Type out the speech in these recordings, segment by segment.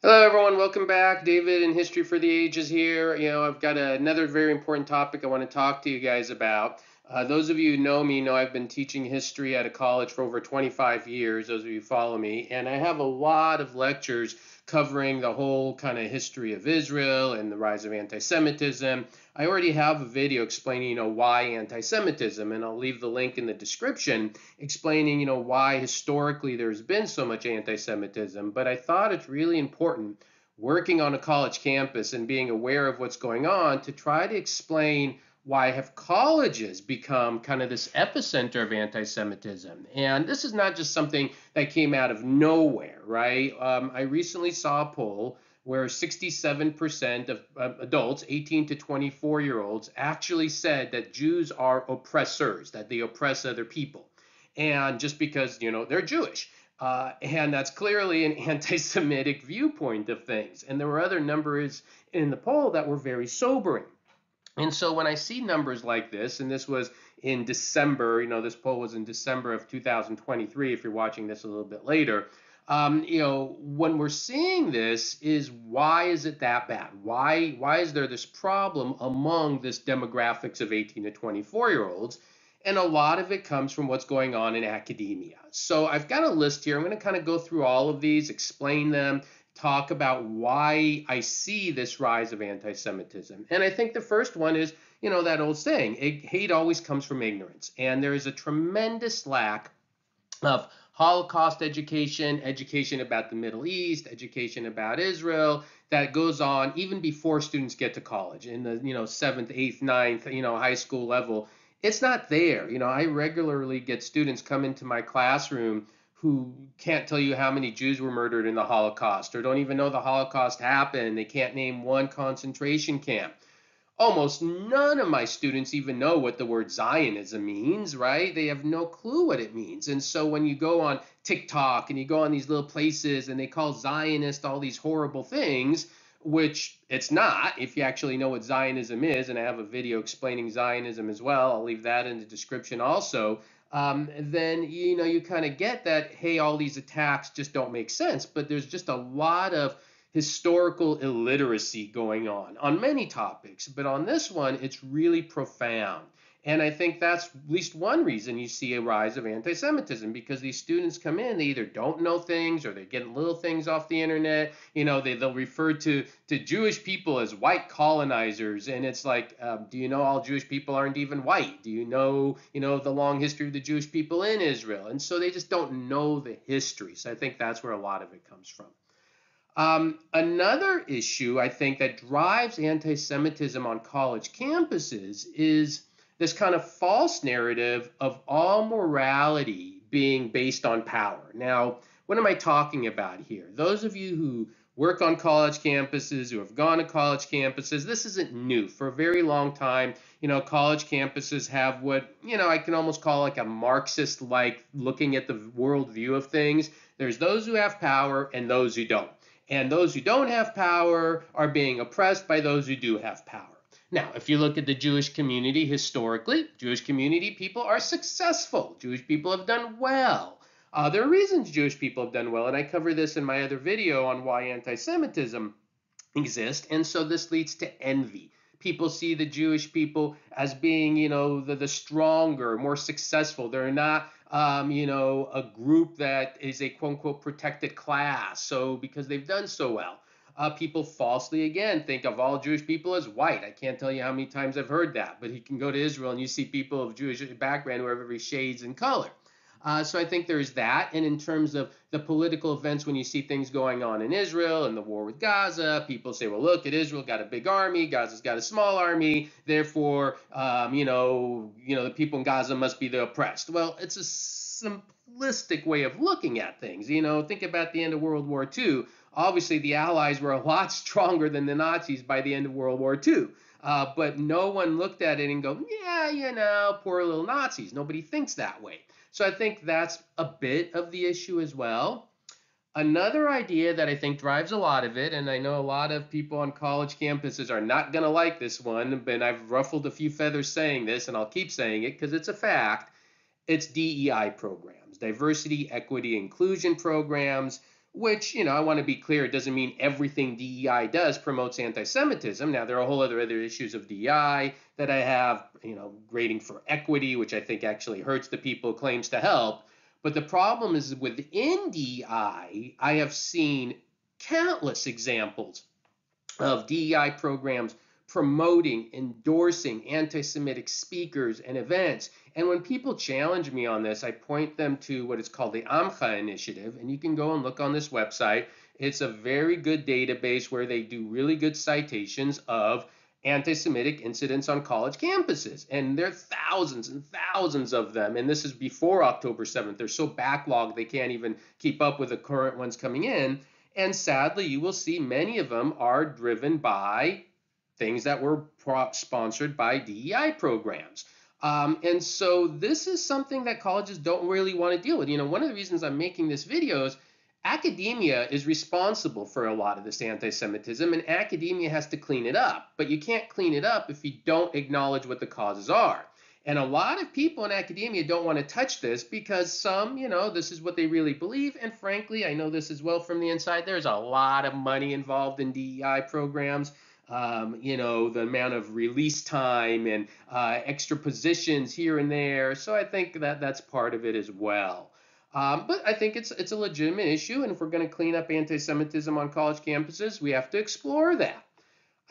Hello, everyone. Welcome back. David in History for the Ages here. I've got another very important topic I want to talk to you guys about. Those of you who know me know I've been teaching history at a college for over 25 years, those of you who follow me, and I have a lot of lectures covering the whole kind of history of Israel and the rise of anti-Semitism. I already have a video explaining, why anti-Semitism, and I'll leave the link in the description explaining, why historically there's been so much anti-Semitism. But I thought it's really important working on a college campus and being aware of what's going on to try to explain why have colleges become kind of this epicenter of anti-Semitism. And this is not just something that came out of nowhere, right? I recently saw a poll where 67% of adults, 18 to 24-year-olds, actually said that Jews are oppressors, that they oppress other people. And just because, they're Jewish. And that's clearly an anti-Semitic viewpoint of things. And there were other numbers in the poll that were very sobering. And so when I see numbers like this, and this was in December, this poll was in December of 2023, if you're watching this a little bit later, when we're seeing this is why is it that bad? Why is there this problem among this demographics of 18 to 24-year-olds? And a lot of it comes from what's going on in academia. So I've got a list here. I'm going to kind of go through all of these, explain them, talk about why I see this rise of anti-Semitism. And I think the first one is, that old saying, hate always comes from ignorance. And there is a tremendous lack of Holocaust education, education about the Middle East, education about Israel that goes on even before students get to college in the seventh, eighth, ninth, high school level. It's not there. I regularly get students come into my classroom who can't tell you how many Jews were murdered in the Holocaust or don't even know the Holocaust happened. They can't name one concentration camp. Almost none of my students even know what the word Zionism means, right? They have no clue what it means. And so when you go on TikTok and you go on these little places and they call Zionist all these horrible things, which it's not if you actually know what Zionism is, and I have a video explaining Zionism as well. I'll leave that in the description also. Then you kind of get that, hey, all these attacks just don't make sense. But there's just a lot of historical illiteracy going on many topics, but on this one, it's really profound. And I think that's at least one reason you see a rise of anti-Semitism, because these students come in, they either don't know things or they're getting little things off the internet. They'll refer to Jewish people as white colonizers, and it's like, do you know all Jewish people aren't even white? Do you know the long history of the Jewish people in Israel? And so they just don't know the history. So I think that's where a lot of it comes from. Another issue I think that drives anti-Semitism on college campuses is this kind of false narrative of all morality being based on power. Now, what am I talking about here? Those of you who work on college campuses, who have gone to college campuses, this isn't new. For a very long time, college campuses have what, I can almost call like a Marxist-like looking at the worldview of things. There's those who have power and those who don't. And those who don't have power are being oppressed by those who do have power. Now, if you look at the Jewish community historically, Jewish community people are successful. Jewish people have done well. There are reasons Jewish people have done well, and I cover this in my other video on why anti-Semitism exists. And so this leads to envy. People see the Jewish people as being, the stronger, more successful. They're not, a group that is a quote unquote protected class. So because they've done so well, people falsely again think of all Jewish people as white. I can't tell you how many times I've heard that, but you can go to Israel and you see people of Jewish background who have every shades in color. So I think there's that. And in terms of the political events, when you see things going on in Israel and the war with Gaza, people say, well, look, Israel got a big army, Gaza's got a small army, therefore, the people in Gaza must be the oppressed. Well, it's a simplistic way of looking at things. Think about the end of World War II. Obviously, the Allies were a lot stronger than the Nazis by the end of World War II. But no one looked at it and go, yeah, poor little Nazis. Nobody thinks that way. So I think that's a bit of the issue as well. Another idea that I think drives a lot of it, and I know a lot of people on college campuses are not going to like this one, but I've ruffled a few feathers saying this, and I'll keep saying it because it's a fact. It's DEI programs, diversity, equity, inclusion programs, which, I want to be clear, it doesn't mean everything DEI does promotes anti-Semitism. Now, there are a whole other issues of DEI that I have, grading for equity, which I think actually hurts the people it claims to help. But the problem is within DEI, I have seen countless examples of DEI programs promoting, endorsing anti-Semitic speakers and events. And when people challenge me on this, I point them to what is called the Amcha Initiative, and you can go and look on this website. It's a very good database where they do really good citations of anti-Semitic incidents on college campuses. And there are thousands and thousands of them. And this is before October 7th. They're so backlogged they can't even keep up with the current ones coming in. And sadly, you will see many of them are driven by things that were sponsored by DEI programs. And so this is something that colleges don't really want to deal with. One of the reasons I'm making this video is academia is responsible for a lot of this anti-Semitism, and academia has to clean it up. But you can't clean it up if you don't acknowledge what the causes are. And a lot of people in academia don't want to touch this because some, this is what they really believe. And frankly, I know this as well from the inside. There's a lot of money involved in DEI programs. The amount of release time and extra positions here and there. So I think that that's part of it as well. But I think it's a legitimate issue. And if we're going to clean up anti-Semitism on college campuses, we have to explore that.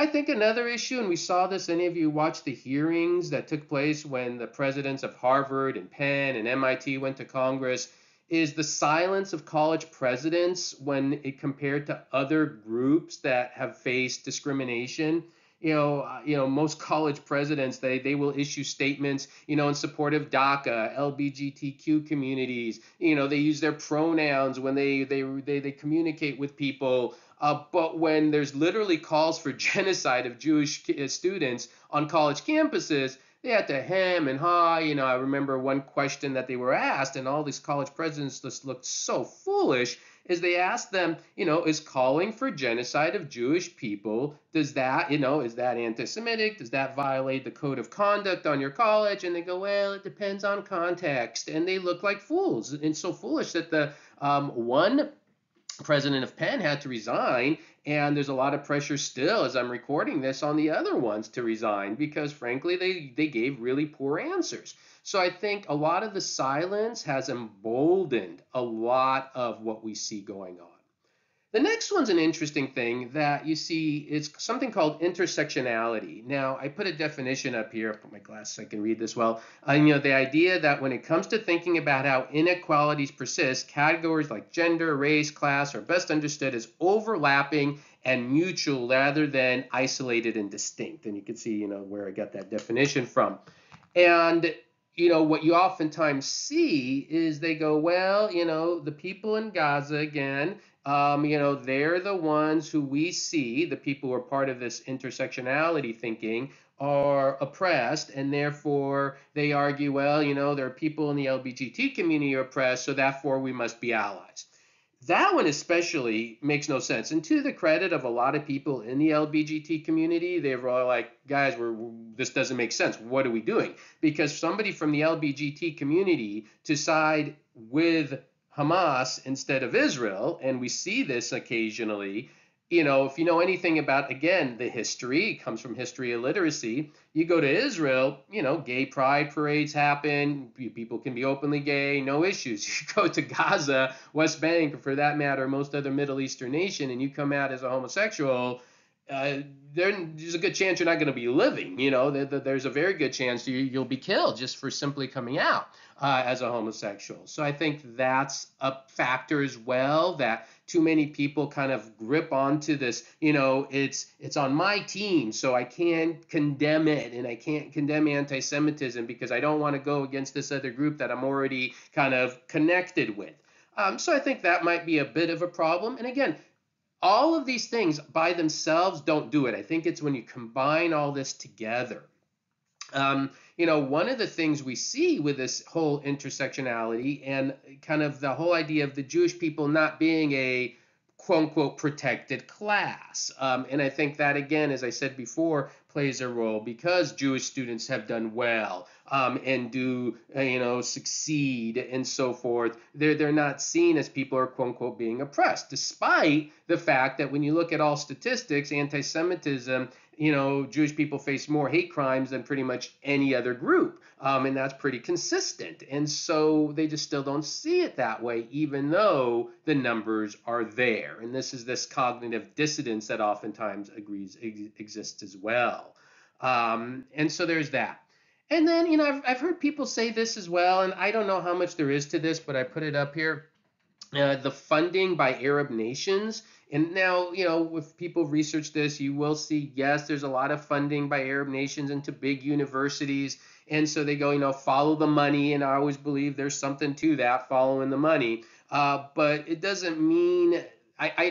I think another issue, and we saw this, any of you watched the hearings that took place when the presidents of Harvard and Penn and MIT went to Congress, is the silence of college presidents when it compared to other groups that have faced discrimination. Most college presidents, they will issue statements, in support of DACA, LGBTQ communities. They use their pronouns when they communicate with people. But when there's literally calls for genocide of Jewish students on college campuses, they had to hem and haw. I remember one question that they were asked, and all these college presidents just looked so foolish, is they asked them, is calling for genocide of Jewish people, does that, is that anti-Semitic? Does that violate the code of conduct on your college? And they go, well, it depends on context. And they look like fools, and so foolish that the one president of Penn had to resign, and there's a lot of pressure still as I'm recording this on the other ones to resign because frankly they gave really poor answers. So I think a lot of the silence has emboldened a lot of what we see going on. The next one's an interesting thing that you see. It's something called intersectionality. Now, I put a definition up here. I'll put my glasses so I can read this well. The idea that when it comes to thinking about how inequalities persist, categories like gender, race, class are best understood as overlapping and mutual rather than isolated and distinct. And you can see, where I got that definition from. And what you oftentimes see is they go, well, the people in Gaza, again, they're the ones who we see, the people who are part of this intersectionality thinking, are oppressed, and therefore they argue, well, there are people in the LGBT community who are oppressed, so therefore we must be allies. That one especially makes no sense. And to the credit of a lot of people in the LGBT community, they were all like, guys, this doesn't make sense. What are we doing? Because somebody from the LGBT community to side with Hamas instead of Israel, and we see this occasionally, if you know anything about, again, the history, it comes from history illiteracy, you go to Israel, gay pride parades happen, people can be openly gay, no issues. You go to Gaza, West Bank, or for that matter, most other Middle Eastern nation, and you come out as a homosexual, there's a good chance you're not going to be living. There's a very good chance you'll be killed just for simply coming out as a homosexual. So I think that's a factor as well, that too many people kind of grip onto this, it's on my team, so I can't condemn it, and I can't condemn anti-Semitism because I don't want to go against this other group that I'm already kind of connected with. So I think that might be a bit of a problem. And again, all of these things by themselves don't do it. I think it's when you combine all this together. One of the things we see with this whole intersectionality and kind of the whole idea of the Jewish people not being a quote unquote protected class. And I think that, again, as I said before, plays a role because Jewish students have done well and do succeed and so forth. They're not seen as people are quote unquote being oppressed, despite the fact that when you look at all statistics, anti-Semitism, Jewish people face more hate crimes than pretty much any other group. And that's pretty consistent. And so they just still don't see it that way, even though the numbers are there. And this is this cognitive dissonance that oftentimes exists as well. And so there's that. And then, I've heard people say this as well, and I don't know how much there is to this, but I put it up here. The funding by Arab nations. And now, if people research this, you will see, yes, there's a lot of funding by Arab nations into big universities. And so they go, follow the money. And I always believe there's something to that, following the money. But it doesn't mean,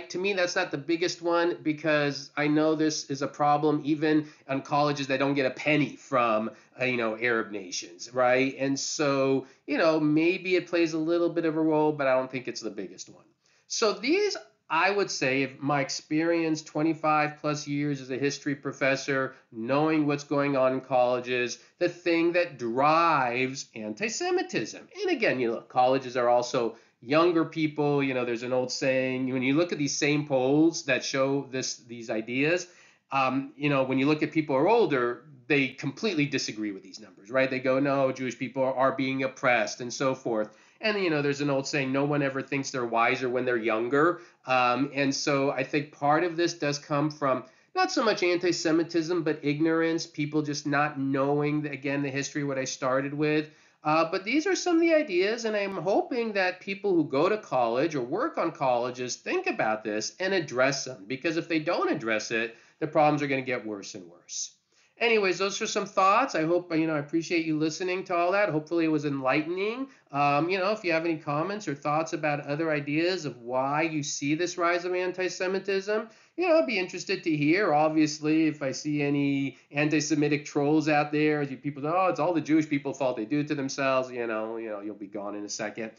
to me, that's not the biggest one, because I know this is a problem even on colleges that don't get a penny from Arab nations, right? And so maybe it plays a little bit of a role, but I don't think it's the biggest one. So these, I would say, if my experience, 25 plus years as a history professor, knowing what's going on in colleges, the thing that drives anti-Semitism. And again, colleges are also younger people. There's an old saying, when you look at these same polls that show these ideas, when you look at people who are older, they completely disagree with these numbers, right? They go, no, Jewish people are being oppressed and so forth. And, there's an old saying, no one ever thinks they're wiser when they're younger. And so I think part of this does come from not so much anti-Semitism, but ignorance, people just not knowing, again, the history, what I started with. But these are some of the ideas, and I'm hoping that people who go to college or work on colleges think about this and address them, because if they don't address it, the problems are going to get worse and worse. Anyways, those are some thoughts. I hope, I appreciate you listening to all that. Hopefully it was enlightening. If you have any comments or thoughts about other ideas of why you see this rise of anti-Semitism, I'd be interested to hear. Obviously, if I see any anti-Semitic trolls out there, people say, oh, it's all the Jewish people's fault. They do it to themselves. You'll be gone in a second.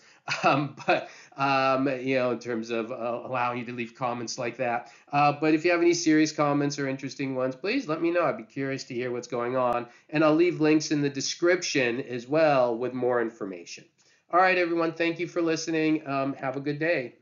In terms of allowing you to leave comments like that. But if you have any serious comments or interesting ones, please let me know. I'd be curious to hear what's going on. And I'll leave links in the description as well with more information. All right, everyone. Thank you for listening. Have a good day.